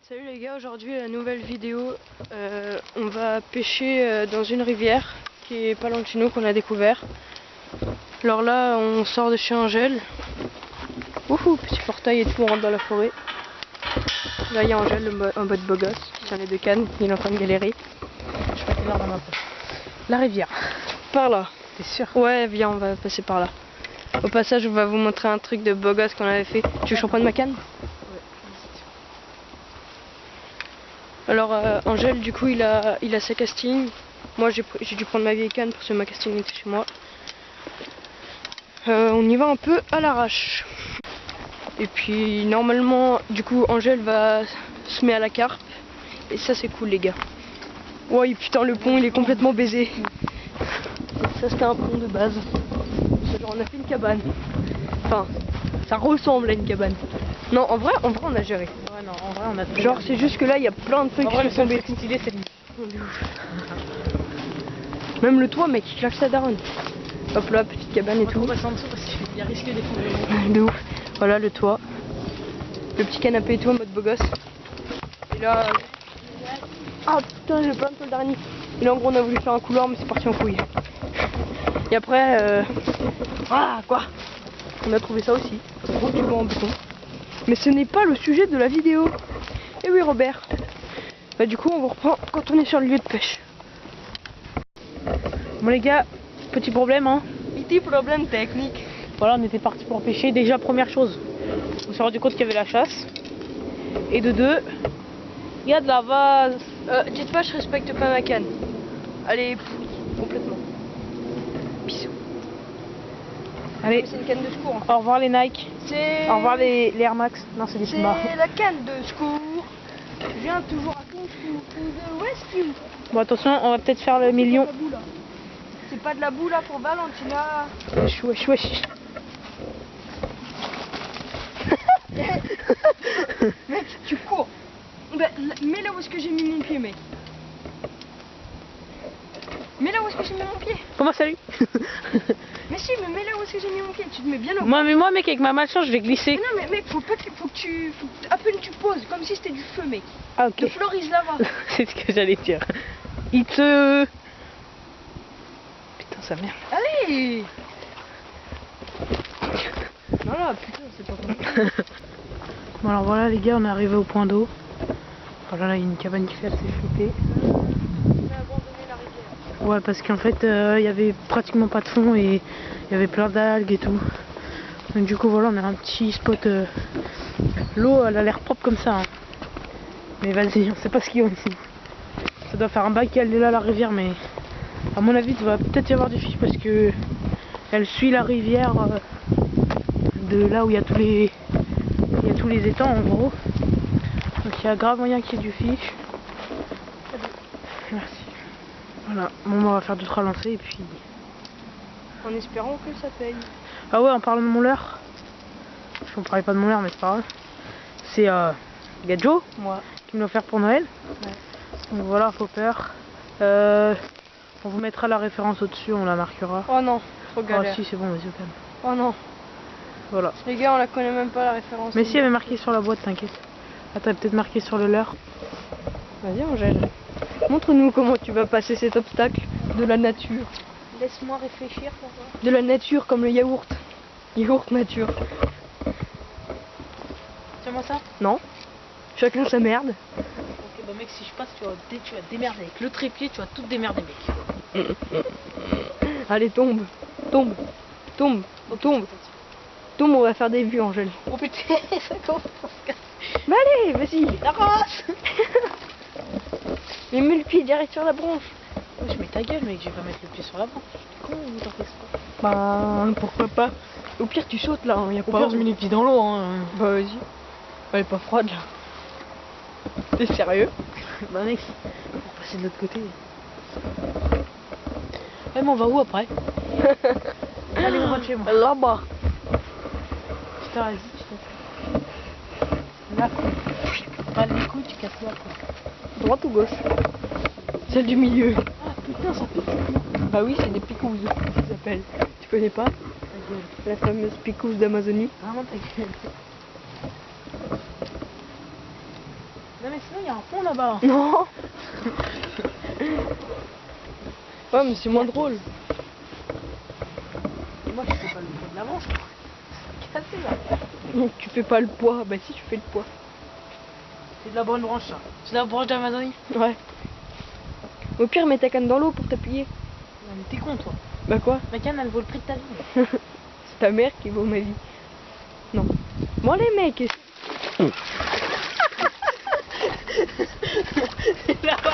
Salut les gars, aujourd'hui la nouvelle vidéo, on va pêcher dans une rivière qui est pas loin de chez nous, qu'on a découvert. Alors là on sort de chez Angèle. Wouhou, petit portail et tout, on rentre dans la forêt. Là il y a Angèle, un mode beau gosse, qui tient les deux cannes, il est en train de galérer. Je vais dans ma poche. La rivière. Par là. T'es sûr? Ouais, viens, on va passer par là. Au passage, on va vous montrer un truc de beau gosse qu'on avait fait. Tu veux que je reprenne ma canne? Alors Angèle, du coup, il a sa casting. Moi, j'ai dû prendre ma vieille canne parce que ma casting était chez moi. On y va un peu à l'arrache. Et puis, normalement, du coup, Angèle va se mettre à la carpe. Et ça, c'est cool, les gars. Ouais, putain, le pont, il est complètement baisé. Ça, c'était un pont de base. Genre, on a fait une cabane. Enfin, ça ressemble à une cabane. Non, en vrai, on a géré. Ouais, non, en vrai, on a tout. Genre, c'est juste que là, il y a plein de trucs qui sont tombés. Stylé, c'est Même le toit, mec, il claque sa daronne. Hop là, petite cabane et tout. On passe en dessous parce qu'il y a risque d'effondrement. De ouf. Voilà le toit. Le petit canapé et tout en mode beau gosse. Et là. Ah putain, j'ai plein de toiles d'araignée. Et là, en gros, on a voulu faire un couloir, mais c'est parti en couille. Et après. Ah, quoi? On a trouvé ça aussi. Gros tube en béton. Mais ce n'est pas le sujet de la vidéo. Et oui, Robert. Bah, du coup, on vous reprend quand on est sur le lieu de pêche. Bon, les gars, petit problème, hein. Petit problème technique. Voilà, on était parti pour pêcher. Déjà, première chose, on s'est rendu compte qu'il y avait la chasse. Et de deux, il y a de la vase. Dites pas, je respecte pas ma canne. Elle est pourrie, complètement. Bisous. Allez, C'est une canne de secours. au revoir les Nike. C'est. Au revoir les Air Max. Non, c'est des Puma. C'est la canne de secours. Je viens toujours à ton de rescue. Bon, attention, on va peut-être faire le million. C'est pas de la boue là pour Valentina. Wesh, wesh, wesh. Mec, tu cours. Bah, mets là où est-ce que j'ai mis mon pied, mec. Mets là où est-ce que j'ai mis mon pied. Comment salut? Mais si, mais mets là où est-ce que j'ai mis mon pied. Tu te mets bien au. Moi, mec, avec ma malchance, je vais glisser. Mais non, mais mec, faut que à peine tu poses, comme si c'était du feu, mec. Ah, ok. Le Floris là-bas. C'est ce que j'allais dire. Il te... Putain, ça merde. Allez. Non, là, putain, c'est pas bon. Bon, alors voilà, les gars, on est arrivé au point d'eau. Voilà, là, il y a une cabane qui fait assez flipper. Ouais, parce qu'en fait, il y avait pratiquement pas de fond et il y avait plein d'algues et tout. Donc, du coup, voilà, on a un petit spot. L'eau, elle a l'air propre comme ça. Hein. Mais vas-y, on sait pas ce qu'il y a en dessous. Ça doit faire un bail qu'elle est là, la rivière, mais à mon avis, il va peut-être y avoir des fiches parce que elle suit la rivière de là où il y a tous les étangs, en gros. Donc, il y a grave moyen qu'il y ait du fiche. Merci. Voilà, bon, on va faire 2-3 lancers et puis... En espérant que ça paye. Ah ouais, on parle de mon leurre. Je ne parlais pas de mon leurre, mais c'est pas grave. C'est Gadjo, Moi. qui me l'a offert pour Noël. Ouais. Donc voilà, Popper. On vous mettra la référence au-dessus, on la marquera. Oh non, trop Ah galère. si, c'est bon, vas-y, au calme. Oh non. Voilà. Les gars, on la connaît même pas la référence. Mais si, il y avait marqué sur la boîte, t'inquiète. Attends, il y a peut-être marqué sur le leurre. Vas-y, Angèle. Montre-nous comment tu vas passer cet obstacle de la nature. Laisse-moi réfléchir pour voir. De la nature comme le yaourt. Yaourt nature. Tiens-moi ça. Non. Chacun sa merde. Ok, bah mec, si je passe, tu vas te démerder. Avec le trépied, tu vas tout démerder, mec. Allez, tombe. Tombe. Tombe. Tombe. Tombe, on va faire des vues, Angèle. Oh putain, ça commence à se casser. Mais allez, vas-y. La race. Mais mets le pied direct sur la branche. Ouais, je mets ta gueule, mec, je vais pas mettre le pied sur la branche. T'es con ou t'en fais pas? Bah, pourquoi pas. Au pire, tu sautes là, y a Au pas. pire, je mets les pieds dans l'eau, hein. Bah, vas-y. Elle est pas froide là. T'es sérieux? Bah mec, pour passer de l'autre côté. Ouais, mais on va où après? Allez, on rentre chez moi. Là-bas. Putain, vas-y, tu t'en fais. Là, quoi. Pas les couilles, tu casses là, quoi. Droite ou gauche? Celle du milieu. Ah putain, ça pique. Bah oui, c'est des picouzes, ça s'appelle. Tu connais pas? La fameuse picouse d'Amazonie. Vraiment ta gueule. Non mais sinon il y a un pont là-bas. Non. Ouais, mais c'est moins drôle. Et moi je fais pas le poids de l'avant, je crois. C'est cassé là. Tu fais pas le poids. Bah si, tu fais le poids. C'est de la bonne branche ça. C'est de la branche d'Amazonie. Ouais. Au pire, mets ta canne dans l'eau pour t'appuyer. Non mais t'es con toi. Bah quoi? Ma canne elle vaut le prix de ta vie. C'est ta mère qui vaut ma vie. Non. Bon les mecs. Là-bas.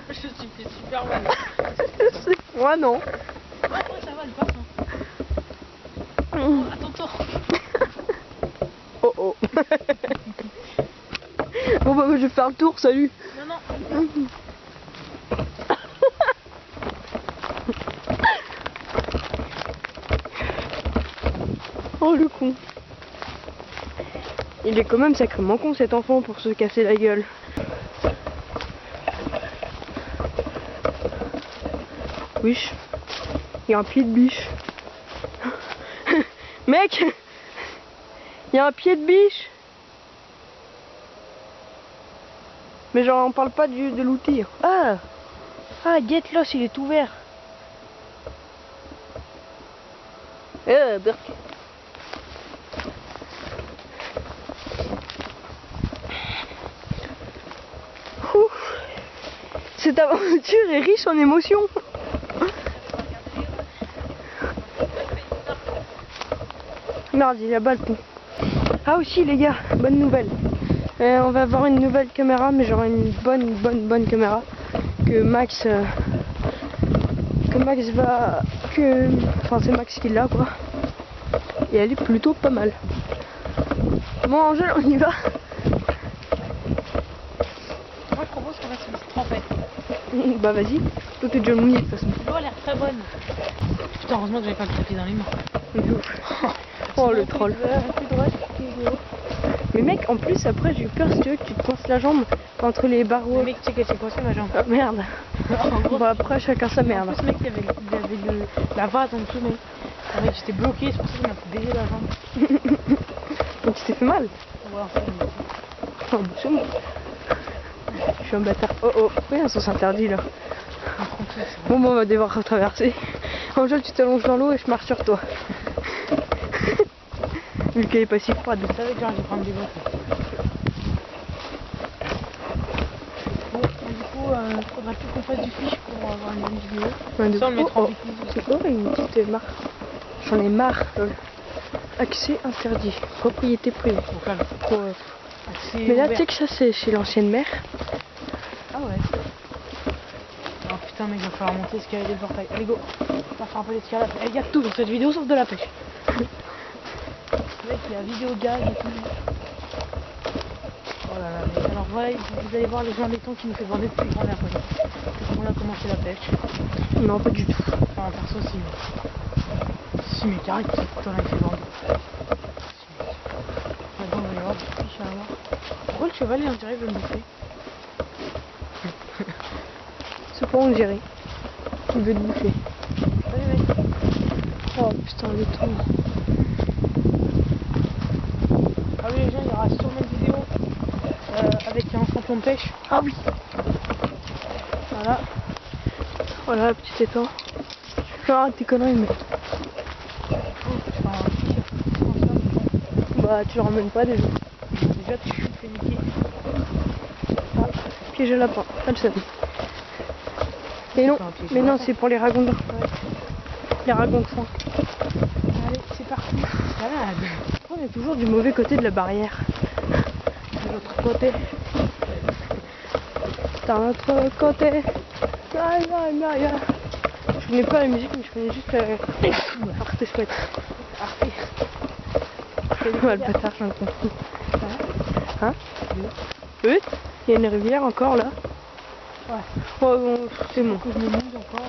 Je suis fait super mal. C'est moi non. Ah ouais, ça va, elle passe. Hein. Attends, toi. Oh oh. Bon bah je vais faire le tour, salut. Non, non. Oh le con. Il est quand même sacrément con cet enfant pour se casser la gueule. Wesh. Il y a un pied de biche. Mec, il y a un pied de biche. Mais genre on parle pas de l'outil. Ah, get lost, il est ouvert. Berk. Ouf. Cette aventure est riche en émotions. Merde, il y a là-bas le pont. Ah aussi les gars, bonne nouvelle. On va avoir une nouvelle caméra, mais genre une bonne caméra que Max va enfin c'est Max qui l'a quoi. Et elle est plutôt pas mal. Bon Angèle, on y va. Moi je propose qu'on fasse une petite trempette. Bah vas-y, toi t'es déjà mouillé de toute façon. L'eau a l'air très bonne. Putain, heureusement que j'avais pas le pied dans les mains. Oh le troll. Mais mec, en plus après j'ai eu peur si tu veux que tu te coinces la jambe entre les barreaux. Le mec, tu sais qu'elle s'est coincée ma jambe. Ah merde. En gros, Bon après chacun sa merde. ce mec, il y avait la vase en dessous, mais j'étais bloqué, c'est pour ça qu'il m'a fait baiser la jambe. Donc tu t'es fait mal. Ouais, en fait, Oh, c'est bon. Je suis un bâtard. Oh oh, oui un sens interdit là. Bon bah on va devoir retraverser. Angèle, tu t'allonges dans l'eau et je marche sur toi. Vu qu'elle est pas si froide. je savais que genre, je vais prendre des bottes. Bon, du coup, faudra plus qu'on fasse du fiche pour avoir une bonne vidéo. Ça, on le mettra en vidéo. C'est quoi une petite marque? J'en ai marre. Accès interdit. Propriété privée. Mais là, tu sais que ça, c'est chez l'ancienne mère. Ah ouais. Oh putain, mec, il va falloir monter, escalader le portail. Allez, go. On va faire un peu d'escalade. Il y a tout dans cette vidéo sauf de la pêche. Mec, il y a vidéo gag et tout. Oh là là, mais alors voilà, vous allez voir les gens béton qui nous fait bander depuis qu'on a commencé la pêche. Non, pas du tout. Enfin, perso, si. Si, mais carré, t'en as fait bander. Maintenant, on va y avoir des fiches à avoir. Pourquoi le cheval, il dirait, veut me bouffer? C'est pas on dirait. Il veut te bouffer. Allez, mec. Oh putain, le trou. Ah oui, les gens, il y aura sûrement une vidéo avec un champion de pêche. Ah oui. Voilà. Voilà, petit étang. Arrête tes conneries, mais. Bah, tu le ramènes pas déjà. Déjà, tu te fais niquer. Ah, piège à lapin. Pas le savais. Mais non, mais non, c'est pour les ragondins. Ouais. Les ragondins. Allez, c'est parti. Malade. On est toujours du mauvais côté de la barrière. De l'autre côté. D'un autre côté. Aïe, aïe, aïe. Je connais pas la musique, mais je connais juste Arte Chouette. Arte. Ouais, le bâtard, j'en comprends. Hein? Oui. Il y a une rivière encore là. Ouais. Oh, bon, c'est bon. Que je me monte encore.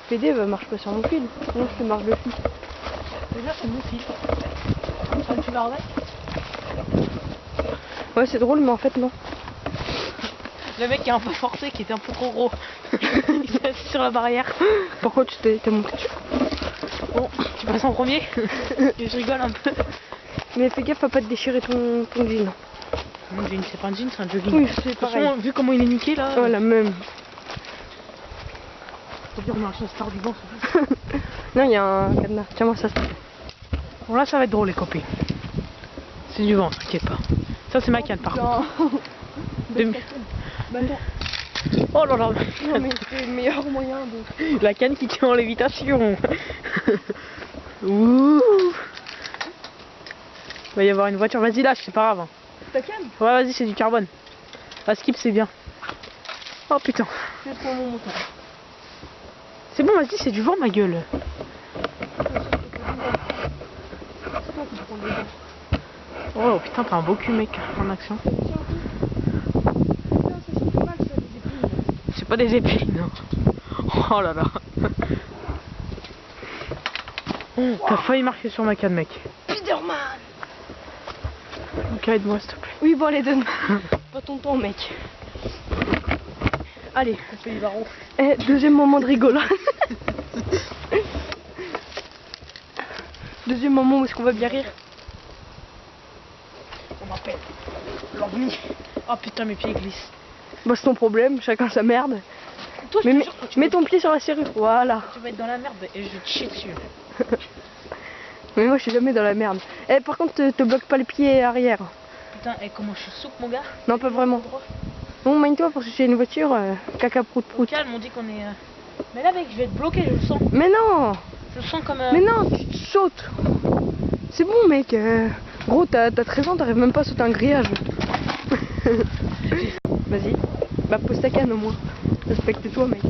PD marche pas sur mon fil. Sinon je te marque le fil. Déjà, c'est mon fil. Ça, tu vas avec? Ouais, c'est drôle, mais en fait, non. Le mec qui a un peu forcé, qui était un peu trop gros. Il s'est assis sur la barrière. Pourquoi tu t'es monté dessus? Bon, tu passes en premier. Et je rigole un peu. Mais fais gaffe à pas te déchirer ton jean. Mon jean, c'est pas un jean, c'est un jogging. Oui, c'est De toute pareil. façon, vu comment il est niqué là. Oh, la même. Faut dire, on a un star du vent, c'est tout. Non, il y a un cadenas. Tiens-moi ça. Bon, là, ça va être drôle, les copains. C'est du vent, t'inquiète pas. Ça, c'est ma canne, par contre. Bah non. Oh là là. Non, mais c'est le meilleur moyen de... La canne qui tient en lévitation. Ouh. Il va y avoir une voiture. Vas-y, lâche, c'est pas grave. Hein. Ta canne? Ouais, vas-y, c'est du carbone. La skip, c'est bien. Oh putain. Je vais prendre mon moteur. C'est bon, vas-y, c'est du vent, ma gueule. Oh putain, t'as un beau cul, mec, en action. C'est pas des épées, non. Oh là là. T'as failli marcher sur ma canne, mec. Spiderman. Ok, aide-moi, s'il te plaît. Oui, bon, allez, donne. Pas ton temps, mec. Allez. Eh, deuxième moment de rigolade. Deuxième moment où est-ce qu'on va bien rire. On m'appelle l'orni. Oh putain, mes pieds glissent. Bah, c'est ton problème, chacun sa merde. Toi, je Mais te jure, quand tu mets vas- ton pied sur la serrure, voilà. tu vas être dans la merde et je vais te chier dessus. Mais moi, je suis jamais dans la merde. Eh, par contre, te bloque pas les pieds arrière. Putain, et comment je suis souple, mon gars? Non, pas vraiment. Droit. Bon, magne-toi, parce que c'est une voiture, caca prout Au prout. calme, on dit qu'on est. Mais là, mec, je vais être bloqué, je le sens. Mais non. Je le sens comme. Mais non, tu sautes. C'est bon, mec. Gros, t'as 13 ans, t'arrives même pas à sauter un grillage. Vas-y. Bah, pose ta canne au moins. Respecte-toi, mec.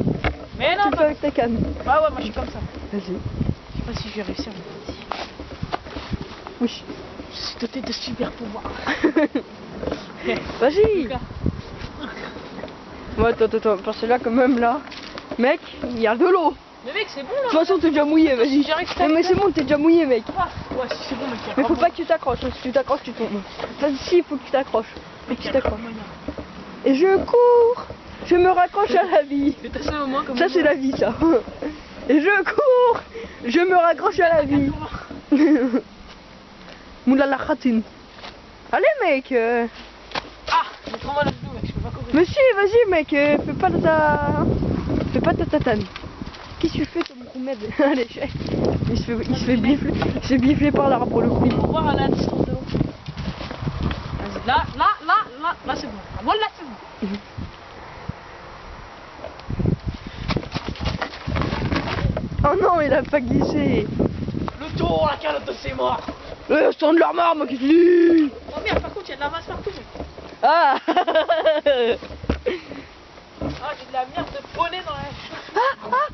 Mais non, Tu le fais pas... avec ta canne. Ah ouais, moi je suis comme ça. Vas-y. Je sais pas si je vais réussir, mais Oui. je suis doté de super pouvoirs. Vas-y. Ouais, attends. Parce que là, quand même, là. Mec, il y a de l'eau. Mais mec, c'est bon De là. toute façon, t'es déjà mouillé, vas-y. J'arrive Non, mais c'est bon, t'es déjà mouillé, mec. Ah, ouais, si c'est bon, mec. Mais faut pas que tu t'accroches. Si tu t'accroches, tu tombes. Vas-y, si, faut que tu t'accroches. Faut que tu t'accroches. Et je cours. Je me raccroche à la vie. C'est assez au moins comme Ça, c'est la vie, ça. Et je cours. Je me raccroche à la vie. Moula la khatine. Allez, mec. Ah, j'ai trop mal à genoux, mec, je peux pas courir. Mais si, vas-y, mec. Fais pas ta tatane. Qu'est-ce que tu fais, Tom Moumed? Allez, chef. Il se fait bifler par l'arbre, le couille. Pour voir à la distance de l'eau. Vas-y, là, c'est bon. Voilà, c'est bon. Oh non, il a pas glissé. Le tour, la calotte de ses morts. Sans de leur marre, moi qui te lis. Oh merde, par contre, il y a de la masse partout. Ah. Ah, j'ai de la merde de poney dans la chaussure. Ah.